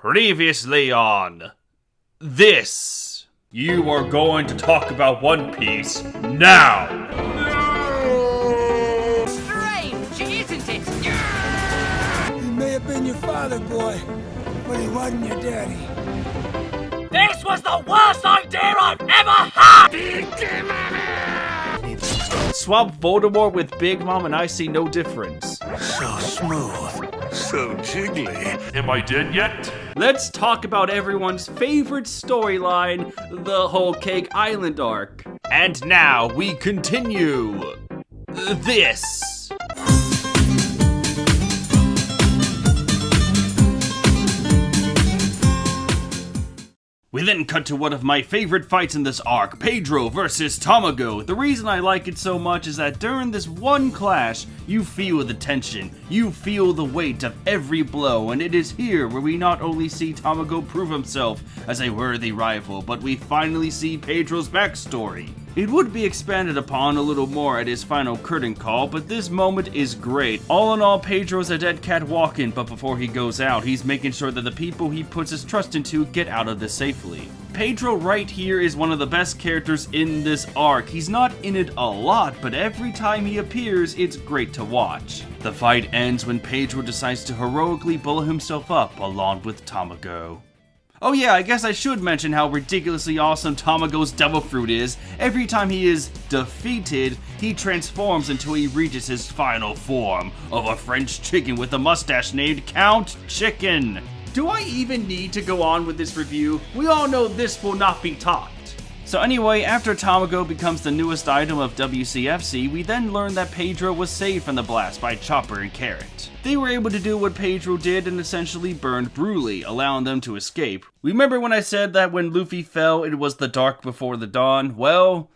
Previously on this. You are going to talk about One Piece now. Strange, isn't it? He may have been your father, boy, but he wasn't your daddy. This was the worst idea I've ever had! Swap Voldemort with Big Mom and I see no difference. So smooth, so jiggly. Am I dead yet? Let's talk about everyone's favorite storyline, the Whole Cake Island arc. And now we continue this. We then cut to one of my favorite fights in this arc, Pedro versus Tamago. The reason I like it so much is that during this one clash, you feel the tension, you feel the weight of every blow, and it is here where we not only see Tamago prove himself as a worthy rival, but we finally see Pedro's backstory. It would be expanded upon a little more at his final curtain call, but this moment is great. All in all, Pedro's a dead cat walking, but before he goes out, he's making sure that the people he puts his trust into get out of this safely. Pedro right here is one of the best characters in this arc. He's not in it a lot, but every time he appears, it's great to watch. The fight ends when Pedro decides to heroically blow himself up along with Tamago. Oh yeah, I guess I should mention how ridiculously awesome Tamago's Devil Fruit is. Every time he is defeated, he transforms until he reaches his final form of a French chicken with a mustache named Count Chicken. Do I even need to go on with this review? We all know this will not be taught. So anyway, after Tamago becomes the newest item of WCFC, we then learn that Pedro was saved from the blast by Chopper and Carrot. They were able to do what Pedro did and essentially burned Broly, allowing them to escape. Remember when I said that when Luffy fell, it was the dark before the dawn? Well,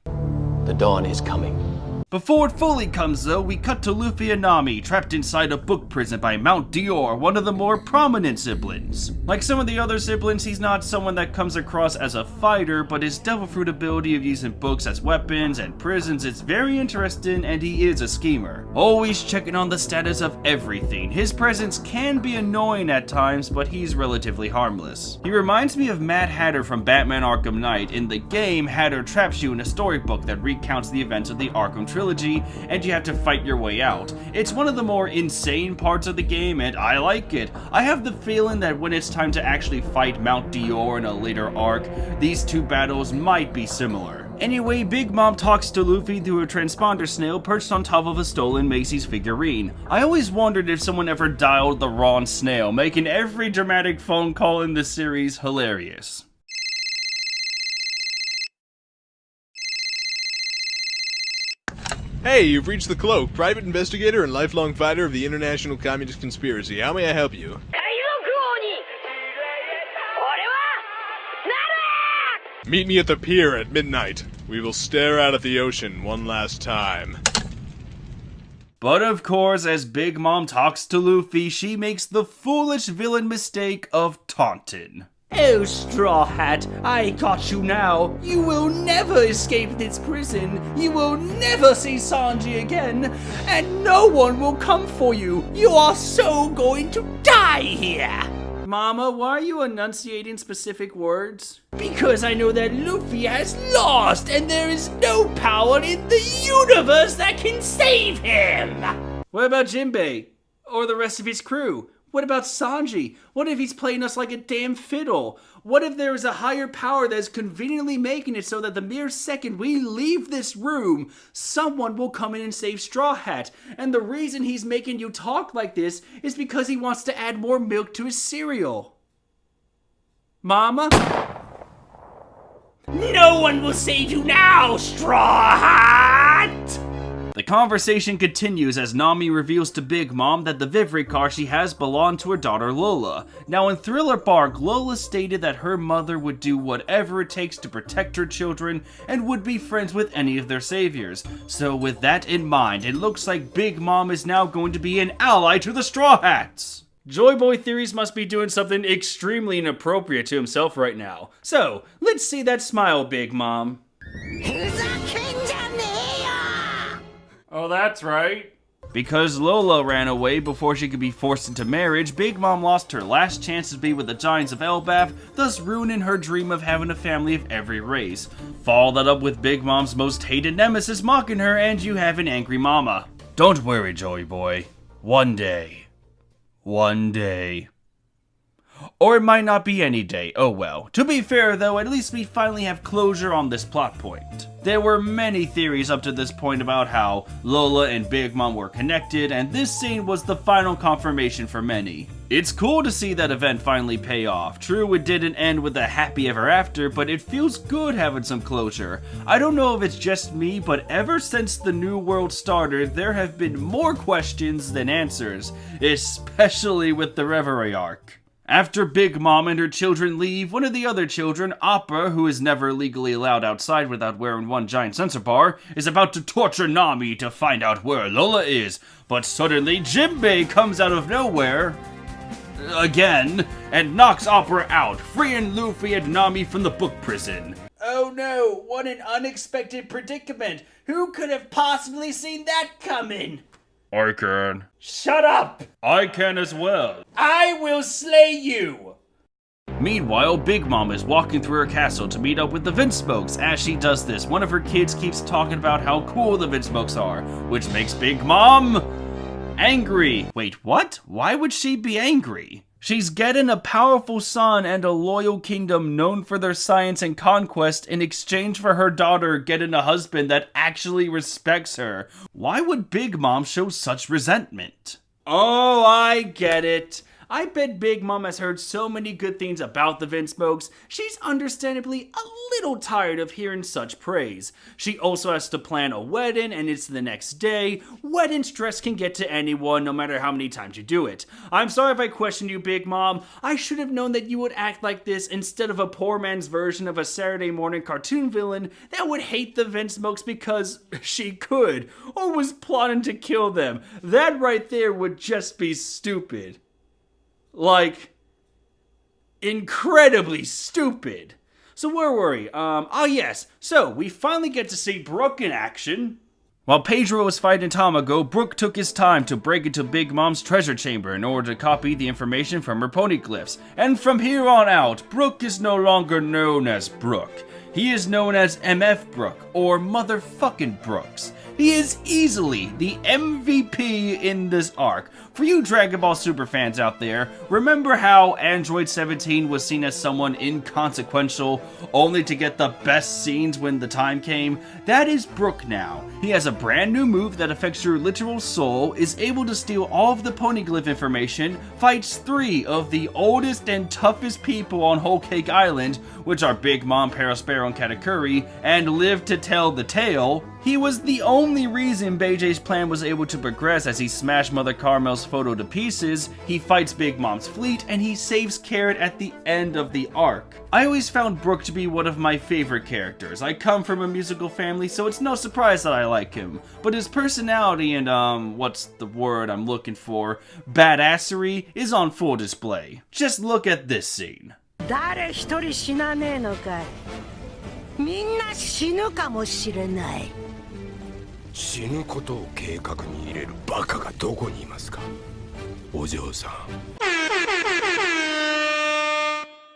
the dawn is coming. Before it fully comes though, we cut to Luffy and Nami trapped inside a book prison by Mount Dior, one of the more prominent siblings. Like some of the other siblings, he's not someone that comes across as a fighter, but his Devil Fruit ability of using books as weapons and prisons is very interesting, and he is a schemer. Always checking on the status of everything. His presence can be annoying at times, but he's relatively harmless. He reminds me of Mad Hatter from Batman Arkham Knight. In the game, Hatter traps you in a storybook that recounts the events of the Arkham trilogy, and you have to fight your way out. It's one of the more insane parts of the game, and I like it. I have the feeling that when it's time to actually fight Mount Dior in a later arc, these two battles might be similar. Anyway, Big Mom talks to Luffy through a transponder snail perched on top of a stolen Macy's figurine. I always wondered if someone ever dialed the wrong snail, making every dramatic phone call in this series hilarious. Hey, you've reached the Cloak, private investigator and lifelong fighter of the International Communist Conspiracy. How may I help you? Meet me at the pier at midnight. We will stare out at the ocean one last time. But of course, as Big Mom talks to Luffy, she makes the foolish villain mistake of taunting. Oh, Straw Hat, I got you now. You will never escape this prison. You will never see Sanji again. And no one will come for you. You are so going to die here. Mama, why are you enunciating specific words? Because I know that Luffy has lost and there is no power in the universe that can save him. What about Jinbe? Or the rest of his crew? What about Sanji? What if he's playing us like a damn fiddle? What if there is a higher power that is conveniently making it so that the mere second we leave this room, someone will come in and save Straw Hat? And the reason he's making you talk like this is because he wants to add more milk to his cereal. Mama? No one will save you now, Straw Hat! The conversation continues as Nami reveals to Big Mom that the Vivre car she has belonged to her daughter Lola. Now in Thriller Bark, Lola stated that her mother would do whatever it takes to protect her children and would be friends with any of their saviors. So with that in mind, it looks like Big Mom is now going to be an ally to the Straw Hats. Joy Boy Theories must be doing something extremely inappropriate to himself right now. So, let's see that smile, Big Mom. The kingdom here! Oh, that's right. Because Lola ran away before she could be forced into marriage, Big Mom lost her last chance to be with the Giants of Elbaf, thus ruining her dream of having a family of every race. Follow that up with Big Mom's most hated nemesis mocking her, and you have an angry mama. Don't worry, Joey boy. One day. One day. Or it might not be any day, oh well. To be fair though, at least we finally have closure on this plot point. There were many theories up to this point about how Lola and Big Mom were connected, and this scene was the final confirmation for many. It's cool to see that event finally pay off. True, it didn't end with a happy ever after, but it feels good having some closure. I don't know if it's just me, but ever since the new world started, there have been more questions than answers, especially with the Reverie arc. After Big Mom and her children leave, one of the other children, Appa, who is never legally allowed outside without wearing one giant sensor bar, is about to torture Nami to find out where Lola is, but suddenly Jinbe comes out of nowhere, again, and knocks Appa out, freeing Luffy and Nami from the book prison. Oh no, what an unexpected predicament! Who could have possibly seen that coming? I can. Shut up! I can as well. I will slay you! Meanwhile, Big Mom is walking through her castle to meet up with the Vinsmokes. As she does this, one of her kids keeps talking about how cool the Vinsmokes are, which makes Big Mom angry. Wait, what? Why would she be angry? She's getting a powerful son and a loyal kingdom known for their science and conquest in exchange for her daughter getting a husband that actually respects her. Why would Big Mom show such resentment? Oh, I get it. I bet Big Mom has heard so many good things about the Vinsmokes, she's understandably a little tired of hearing such praise. She also has to plan a wedding, and it's the next day. Wedding stress can get to anyone, no matter how many times you do it. I'm sorry if I questioned you, Big Mom. I should have known that you would act like this instead of a poor man's version of a Saturday morning cartoon villain that would hate the Vinsmokes because she could, or was plotting to kill them. That right there would just be stupid. Like, incredibly stupid. So where were we? Yes. So, we finally get to see Brook in action. While Pedro was fighting Tamago, Brook took his time to break into Big Mom's treasure chamber in order to copy the information from her poneglyphs. And from here on out, Brook is no longer known as Brook. He is known as MF Brook, or Motherfucking Brooks. He is easily the MVP in this arc. For you Dragon Ball Super fans out there, remember how Android 17 was seen as someone inconsequential, only to get the best scenes when the time came? That is Brook now. He has a brand new move that affects your literal soul, is able to steal all of the poneglyph information, fights 3 of the oldest and toughest people on Whole Cake Island, which are Big Mom, Perospero, and Katakuri, and live to tell the tale. He was the only reason Beijei's plan was able to progress, as he smashed Mother Carmel's photo to pieces, he fights Big Mom's fleet, and he saves Carrot at the end of the arc. I always found Brook to be one of my favorite characters. I come from a musical family, so it's no surprise that I like him. But his personality and, what's the word I'm looking for? Badassery is on full display. Just look at this scene. 誰一人死なねえのかい。みんな死ぬかもしれない。死ぬことを計画に入れるバカがどこにいますか、お嬢さん。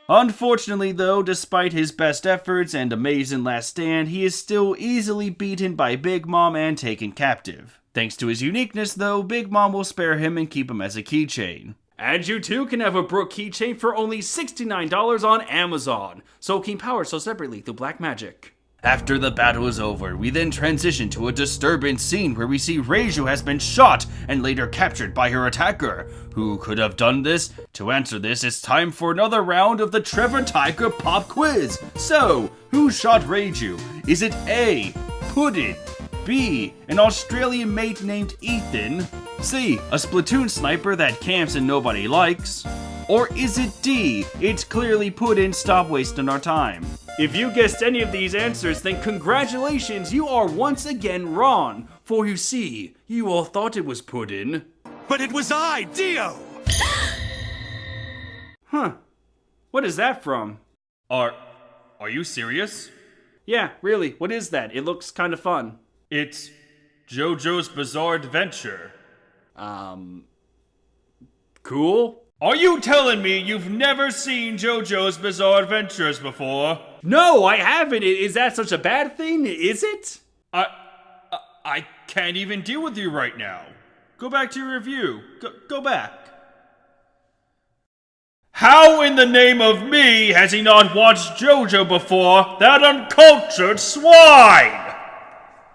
Unfortunately though, despite his best efforts and amazing last stand, he is still easily beaten by Big Mom and taken captive. Thanks to his uniqueness though, Big Mom will spare him and keep him as a keychain. And you too can have a Brook keychain for only $69 on Amazon. Soul King Power sold separately through Black Magic. After the battle is over, we then transition to a disturbing scene where we see Reiju has been shot and later captured by her attacker. Who could have done this? To answer this, it's time for another round of the Trevor Tiger Pop Quiz. So, who shot Reiju? Is it A, Puddin', B, an Australian mate named Ethan, C, a Splatoon sniper that camps and nobody likes, or is it D, it's clearly Puddin', stop wasting our time? If you guessed any of these answers, then congratulations, you are once again wrong. For you see, you all thought it was Puddin'. But it was I, Dio! Huh. What is that from? Are you serious? Yeah, really, what is that? It looks kind of fun. It's JoJo's Bizarre Adventure. Cool? Are you telling me you've never seen JoJo's Bizarre Adventures before? No, I haven't. Is that such a bad thing? Is it? I can't even deal with you right now. Go back to your review. Go back. How in the name of me has he not watched JoJo before, that uncultured swine?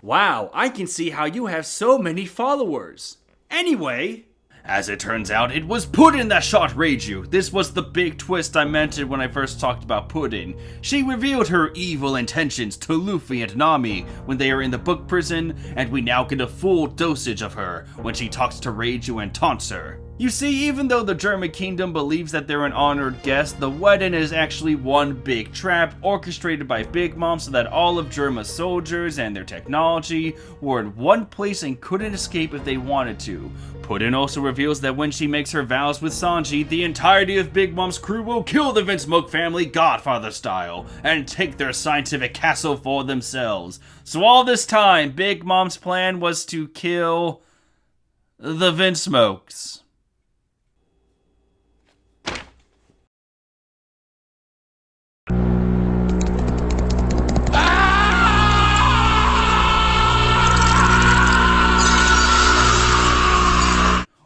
Wow, I can see how you have so many followers. Anyway, as it turns out, it was Puddin that shot Reiju. This was the big twist I mentioned when I first talked about Puddin. She revealed her evil intentions to Luffy and Nami when they are in the book prison, and we now get a full dosage of her when she talks to Reiju and taunts her. You see, even though the German kingdom believes that they're an honored guest, the wedding is actually one big trap orchestrated by Big Mom so that all of Germa's soldiers and their technology were in one place and couldn't escape if they wanted to. Puddin also reveals that when she makes her vows with Sanji, the entirety of Big Mom's crew will kill the Vinsmoke family Godfather style and take their scientific castle for themselves. So all this time, Big Mom's plan was to kill the Vinsmokes.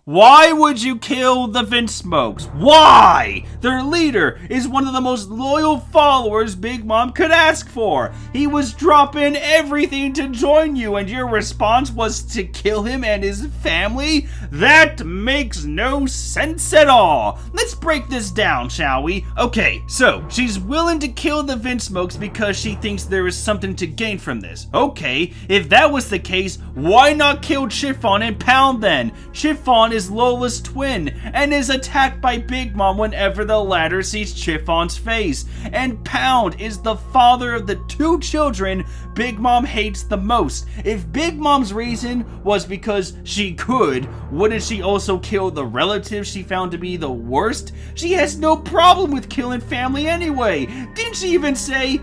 Why would you kill the Vinsmokes? Why? Their leader is one of the most loyal followers Big Mom could ask for. He was dropping everything to join you, and your response was to kill him and his family? That makes no sense at all. Let's break this down, shall we? Okay, so she's willing to kill the Vinsmokes because she thinks there is something to gain from this. Okay, if that was the case, why not kill Chiffon and Pound then? Chiffon is Lola's twin and is attacked by Big Mom whenever the latter sees Chiffon's face. And Pound is the father of the two children Big Mom hates the most. If Big Mom's reason was because she could, wouldn't she also kill the relatives she found to be the worst? She has no problem with killing family anyway. Didn't she even say,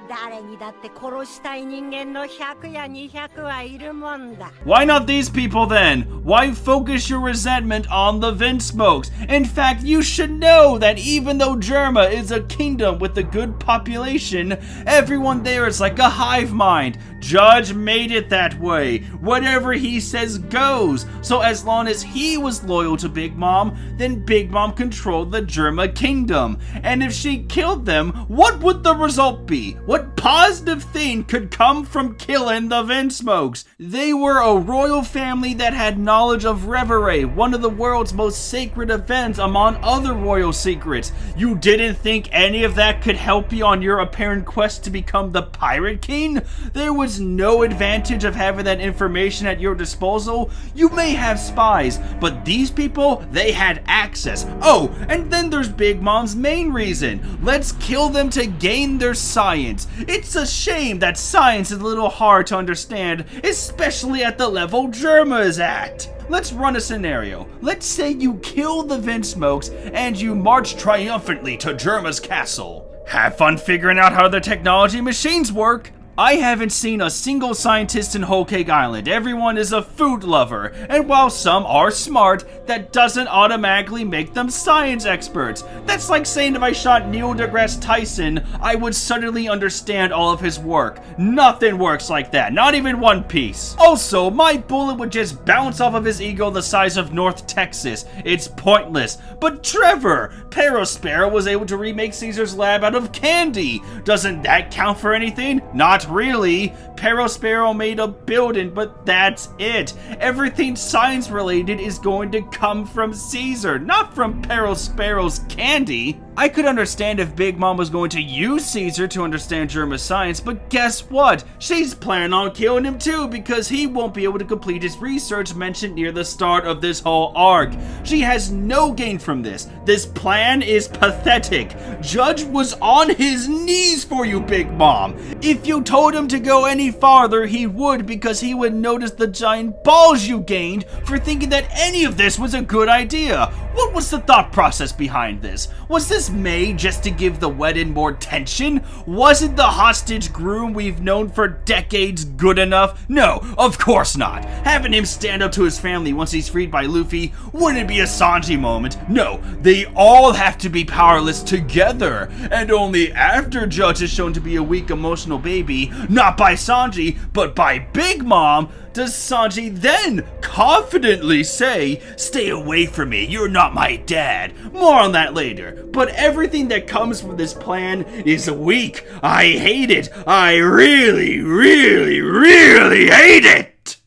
誰にだって殺したい人間の100や200はいるもんだ。 Why not these people then? Why focus your resentment on the Vinsmokes? In fact, you should know that even though Germa is a kingdom with a good population, everyone there is like a hive mind. Judge made it that way. Whatever he says goes. So as long as he was loyal to Big Mom, then Big Mom controlled the Germa kingdom. And if she killed them, what would the result be? What positive thing could come from killing the Vinsmokes? They were a royal family that had knowledge of Reverie, one of the world's most sacred events among other royal secrets. You didn't think any of that could help you on your apparent quest to become the Pirate King? There was no advantage of having that information at your disposal. You may have spies, but these people, they had access. Oh, and then there's Big Mom's main reason. Let's kill them to gain their science. It's a shame that science is a little hard to understand, especially at the level Germa is at. Let's run a scenario. Let's say you kill the Vinsmokes and you march triumphantly to Germa's castle. Have fun figuring out how their technology machines work. I haven't seen a single scientist in Whole Cake Island. Everyone is a food lover, and while some are smart, that doesn't automatically make them science experts. That's like saying if I shot Neil deGrasse Tyson, I would suddenly understand all of his work. Nothing works like that, not even One Piece. Also, my bullet would just bounce off of his ego the size of North Texas. It's pointless. But Trevor, Perospero was able to remake Caesar's lab out of candy. Doesn't that count for anything? Not really. Perospero made a building, but that's it. Everything science related is going to come from Caesar, not from Perospero's candy. I could understand if Big Mom was going to use Caesar to understand Germa's science, but guess what? She's planning on killing him too because he won't be able to complete his research mentioned near the start of this whole arc. She has no gain from this. This plan is pathetic. Judge was on his knees for you, Big Mom. If you told him to go any farther, he would, because he would notice the giant balls you gained for thinking that any of this was a good idea. What was the thought process behind this? Was this made just to give the wedding more tension? Wasn't the hostage groom we've known for decades good enough? No, of course not. Having him stand up to his family once he's freed by Luffy wouldn't be a Sanji moment. No, they all have to be powerless together. And only after Judge is shown to be a weak emotional baby, not by Sanji, but by Big Mom, does Sanji then confidently say, "Stay away from me, you're not my dad." More on that later, but everything that comes from this plan is weak. I hate it. I really, really, really hate it!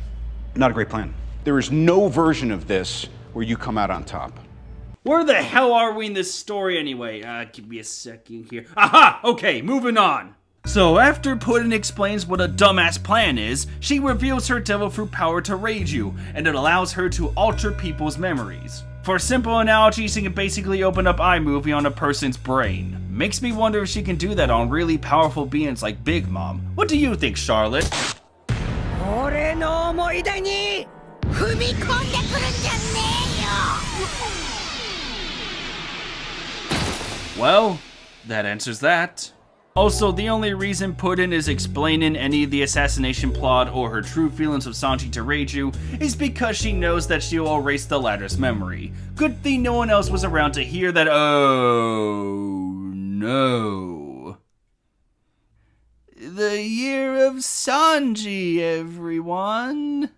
Not a great plan. There is no version of this where you come out on top. Where the hell are we in this story anyway? Give me a second here. Aha! Okay, moving on. So after Puddin explains what a dumbass plan is, she reveals her devil fruit power to Reiju, and it allows her to alter people's memories. For simple analogy, she can basically open up iMovie on a person's brain. Makes me wonder if she can do that on really powerful beings like Big Mom. What do you think, Charlotte? 俺の思い出に踏み込んでくるんじゃねえよ Well, that answers that. Also, the only reason Puddin is explaining any of the assassination plot or her true feelings of Sanji to Reiju is because she knows that she'll erase the latter's memory. Good thing no one else was around to hear that. Oh no. The year of Sanji, everyone.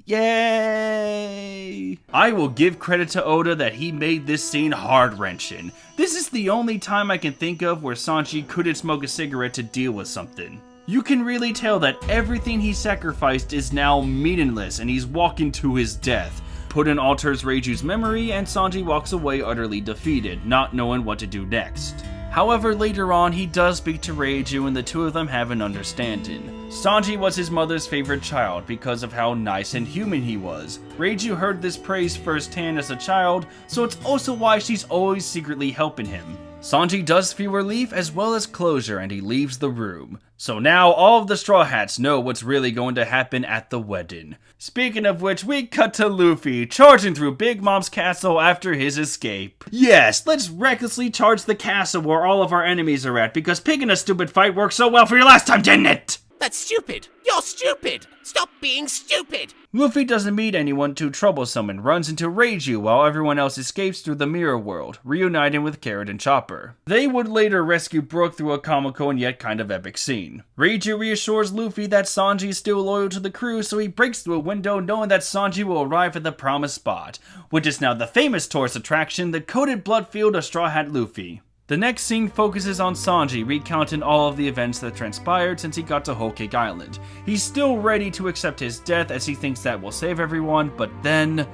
Yay! I will give credit to Oda that he made this scene heart-wrenching. This is the only time I can think of where Sanji couldn't smoke a cigarette to deal with something. You can really tell that everything he sacrificed is now meaningless and he's walking to his death. Puddin alters Reiju's memory and Sanji walks away utterly defeated, not knowing what to do next. However, later on, he does speak to Reiju and the two of them have an understanding. Sanji was his mother's favorite child because of how nice and human he was. Reiju heard this praise firsthand as a child, so it's also why she's always secretly helping him. Sanji does feel relief as well as closure and he leaves the room. So now all of the Straw Hats know what's really going to happen at the wedding. Speaking of which, we cut to Luffy charging through Big Mom's castle after his escape. Yes, let's recklessly charge the castle where all of our enemies are at because picking a stupid fight worked so well for you last time, didn't it? That's stupid! You're stupid! Stop being stupid! Luffy doesn't meet anyone too troublesome and runs into Reiju while everyone else escapes through the mirror world, reuniting with Carrot and Chopper. They would later rescue Brook through a comical and yet kind of epic scene. Reiju reassures Luffy that Sanji is still loyal to the crew, so he breaks through a window knowing that Sanji will arrive at the promised spot, which is now the famous tourist attraction, the coated blood field of Straw Hat Luffy. The next scene focuses on Sanji recounting all of the events that transpired since he got to Whole Cake Island. He's still ready to accept his death as he thinks that will save everyone, but then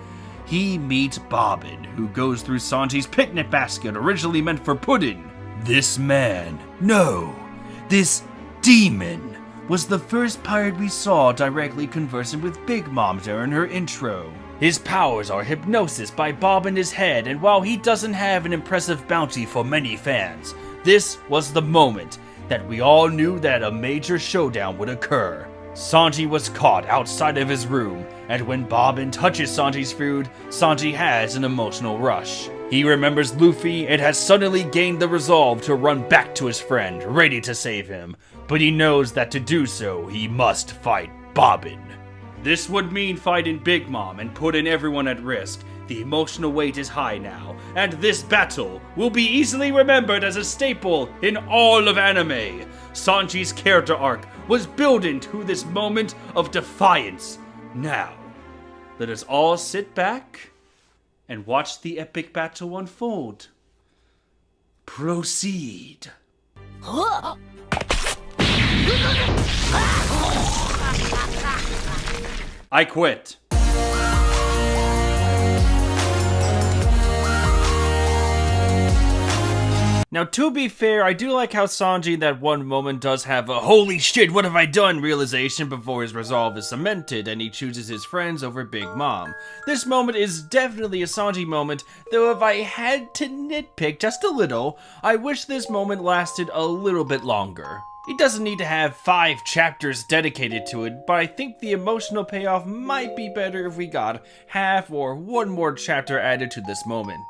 he meets Bobbin, who goes through Sanji's picnic basket originally meant for Puddin. This man, no, this demon, was the first pirate we saw directly conversing with Big Mom during her intro. His powers are hypnosis by bobbing his head, and while he doesn't have an impressive bounty for many fans, this was the moment that we all knew that a major showdown would occur. Sanji was caught outside of his room, and when Bobbin touches Sanji's food, Sanji has an emotional rush. He remembers Luffy and has suddenly gained the resolve to run back to his friend, ready to save him, but he knows that to do so, he must fight Bobbin. This would mean fighting Big Mom and putting everyone at risk. The emotional weight is high now, and this battle will be easily remembered as a staple in all of anime. Sanji's character arc was building to this moment of defiance. Now, let us all sit back and watch the epic battle unfold. Proceed. I quit. Now, to be fair, I do like how Sanji in that one moment does have a "holy shit, what have I done" realization before his resolve is cemented and he chooses his friends over Big Mom. This moment is definitely a Sanji moment, though if I had to nitpick just a little, I wish this moment lasted a little bit longer. It doesn't need to have 5 chapters dedicated to it, but I think the emotional payoff might be better if we got half or 1 more chapter added to this moment.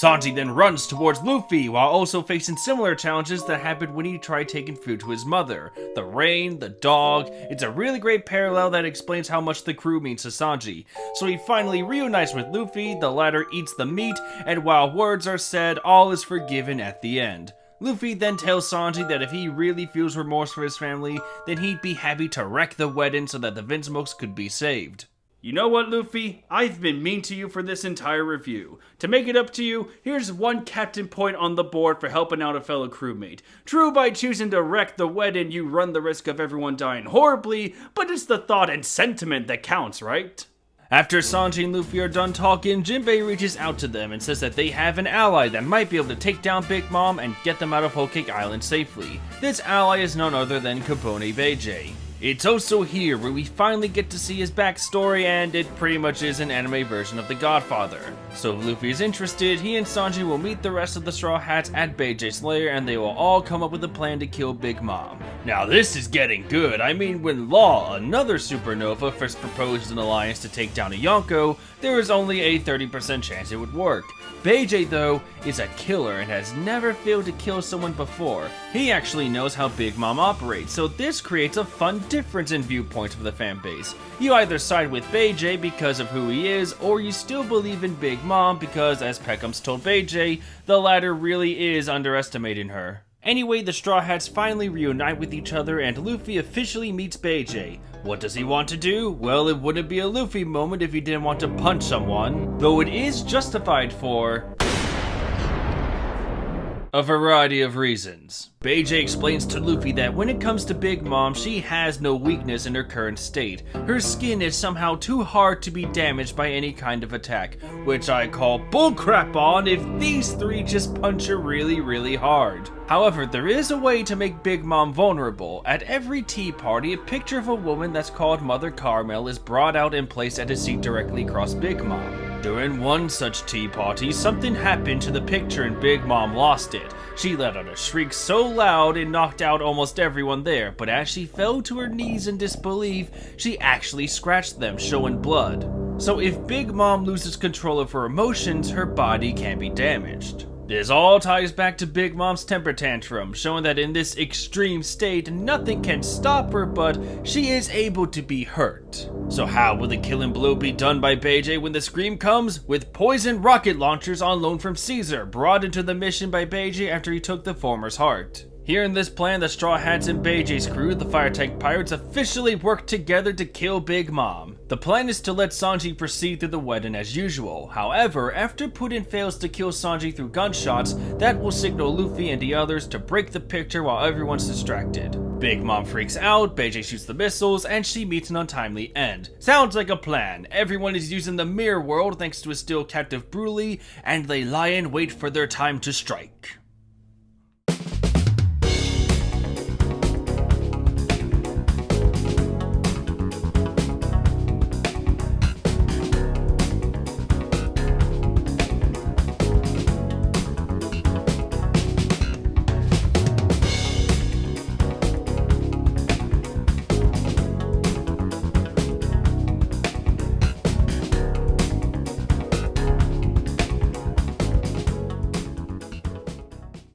Sanji then runs towards Luffy while also facing similar challenges that happened when he tried taking food to his mother. The rain, the dog, it's a really great parallel that explains how much the crew means to Sanji. So he finally reunites with Luffy, the latter eats the meat, and while words are said, all is forgiven at the end. Luffy then tells Sanji that if he really feels remorse for his family, then he'd be happy to wreck the wedding so that the Vinsmokes could be saved. You know what, Luffy? I've been mean to you for this entire review. To make it up to you, here's 1 captain point on the board for helping out a fellow crewmate. True, by choosing to wreck the wedding, you run the risk of everyone dying horribly, but it's the thought and sentiment that counts, right? After Sanji and Luffy are done talking, Jinbe reaches out to them and says that they have an ally that might be able to take down Big Mom and get them out of Whole Cake Island safely. This ally is none other than Capone Beijay. It's also here where we finally get to see his backstory, and it pretty much is an anime version of The Godfather. So if Luffy is interested, he and Sanji will meet the rest of the Straw Hats at Beijay's lair, and they will all come up with a plan to kill Big Mom. Now this is getting good. I mean, when Law, another supernova, first proposed an alliance to take down a Yonko, there was only a 30% chance it would work. Beijay, though, is a killer and has never failed to kill someone before. He actually knows how Big Mom operates, so this creates a fun difference in viewpoints for the fanbase. You either side with Beijay because of who he is, or you still believe in Big Mom because, as Peckham's told Beijay, the latter really is underestimating her. Anyway, the Straw Hats finally reunite with each other and Luffy officially meets Beijay. What does he want to do? Well, it wouldn't be a Luffy moment if he didn't want to punch someone, though it is justified for a variety of reasons. Beijay explains to Luffy that when it comes to Big Mom, she has no weakness in her current state. Her skin is somehow too hard to be damaged by any kind of attack, which I call bullcrap on if these 3 just punch her really hard. However, there is a way to make Big Mom vulnerable. At every tea party, a picture of a woman that's called Mother Carmel is brought out and placed at a seat directly across Big Mom. During one such tea party, something happened to the picture and Big Mom lost it. She let out a shriek so loud it knocked out almost everyone there, but as she fell to her knees in disbelief, she actually scratched them, showing blood. So if Big Mom loses control of her emotions, her body can be damaged. This all ties back to Big Mom's temper tantrum, showing that in this extreme state, nothing can stop her, but she is able to be hurt. So how will the killing blow be done by Beijay when the scream comes? With poison rocket launchers on loan from Caesar, brought into the mission by Beijay after he took the former's heart. Here in this plan, the Straw Hats and Beijay's crew, the Fire Tank Pirates, officially work together to kill Big Mom. The plan is to let Sanji proceed through the wedding as usual. However, after Puddin fails to kill Sanji through gunshots, that will signal Luffy and the others to break the picture while everyone's distracted. Big Mom freaks out, Beijay shoots the missiles, and she meets an untimely end. Sounds like a plan. Everyone is using the mirror world thanks to a still captive Broly, and they lie in wait for their time to strike.